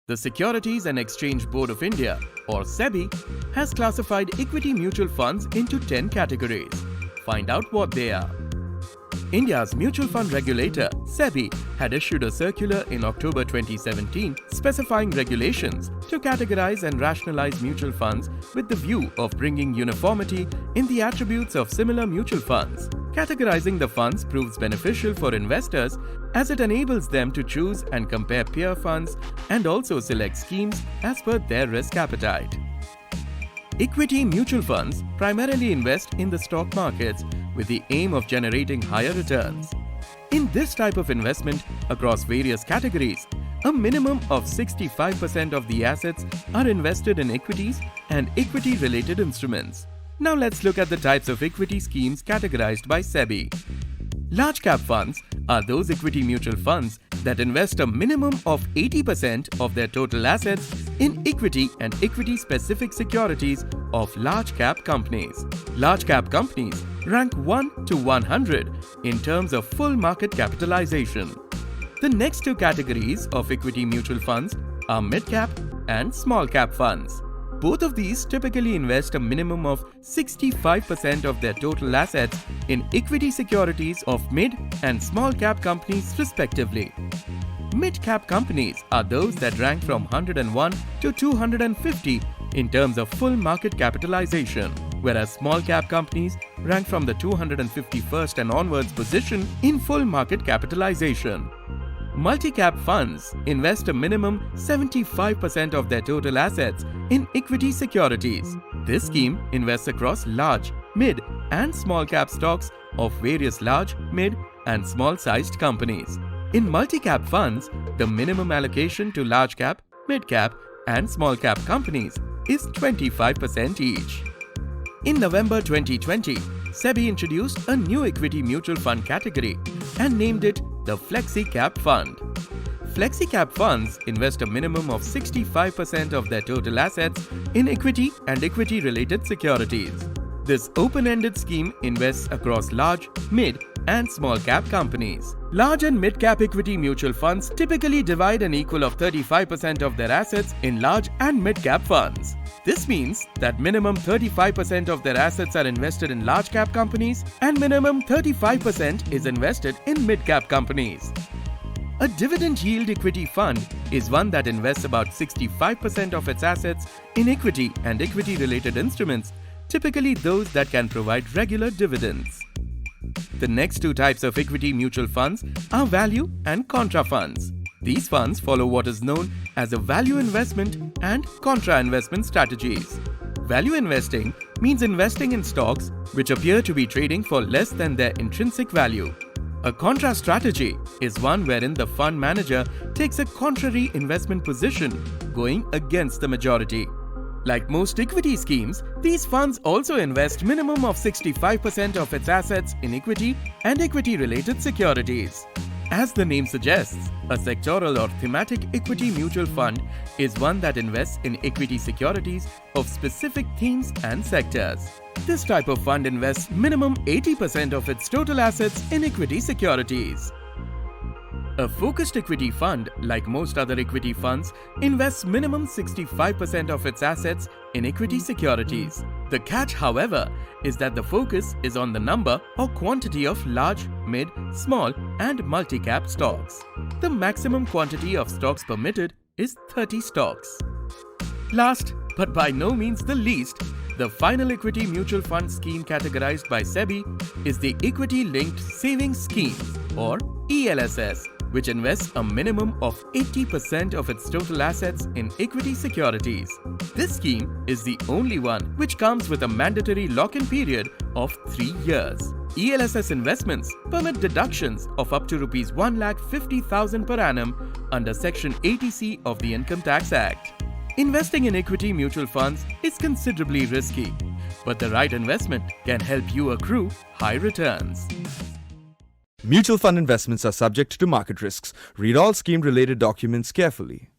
The Securities and Exchange Board of India, or SEBI, has classified equity mutual funds into 10 categories. Find out what they are. India's mutual fund regulator, SEBI, had issued a circular in October 2017 specifying regulations to categorize and rationalize mutual funds with the view of bringing uniformity in the attributes of similar mutual funds. Categorizing the funds proves beneficial for investors as it enables them to choose and compare peer funds and also select schemes as per their risk appetite. Equity mutual funds primarily invest in the stock markets with the aim of generating higher returns. In this type of investment across various categories, a minimum of 65% of the assets are invested in equities and equity-related instruments. Now let's look at the types of equity schemes categorized by SEBI. Large cap funds are those equity mutual funds that invest a minimum of 80% of their total assets in equity and equity-specific securities of large cap companies. Large cap companies rank 1 to 100 in terms of full market capitalization. The next two categories of equity mutual funds are mid-cap and small-cap funds. Both of these typically invest a minimum of 65% of their total assets in equity securities of mid and small cap companies respectively. Mid-cap companies are those that rank from 101 to 250 in terms of full market capitalization, whereas small cap companies rank from the 251st and onwards position in full market capitalization. Multi-cap funds invest a minimum 75% of their total assets in equity securities. This scheme invests across large, mid and small cap stocks of various large, mid and small-sized companies. In multi-cap funds, the minimum allocation to large cap, mid-cap and small-cap companies is 25% each. In November 2020, SEBI introduced a new equity mutual fund category and named it the Flexi Cap Fund. Flexi Cap funds invest a minimum of 65% of their total assets in equity and equity-related securities. This open-ended scheme invests across large, mid and small cap companies. Large and mid-cap equity mutual funds typically divide an equal of 35% of their assets in large and mid-cap funds. This means that minimum 35% of their assets are invested in large cap companies and minimum 35% is invested in mid-cap companies. A dividend yield equity fund is one that invests about 65% of its assets in equity and equity-related instruments, typically those that can provide regular dividends. The next two types of equity mutual funds are value and contra funds. These funds follow what is known as a value investment and contra investment strategies. Value investing means investing in stocks which appear to be trading for less than their intrinsic value. A contra strategy is one wherein the fund manager takes a contrary investment position, going against the majority. Like most equity schemes, these funds also invest minimum of 65% of its assets in equity and equity-related securities. As the name suggests, a sectoral or thematic equity mutual fund is one that invests in equity securities of specific themes and sectors. This type of fund invests minimum 80% of its total assets in equity securities. A focused equity fund, like most other equity funds, invests minimum 65% of its assets in equity securities. The catch, however, is that the focus is on the number or quantity of large, mid, small and multi-cap stocks. The maximum quantity of stocks permitted is 30 stocks. Last, but by no means the least, the final equity mutual fund scheme categorized by SEBI is the Equity Linked Savings Scheme, or ELSS, which invests a minimum of 80% of its total assets in equity securities. This scheme is the only one which comes with a mandatory lock-in period of 3 years. ELSS investments permit deductions of up to Rs 1,50,000 per annum under Section 80C of the Income Tax Act. Investing in equity mutual funds is considerably risky, but the right investment can help you accrue high returns. Mutual fund investments are subject to market risks. Read all scheme-related documents carefully.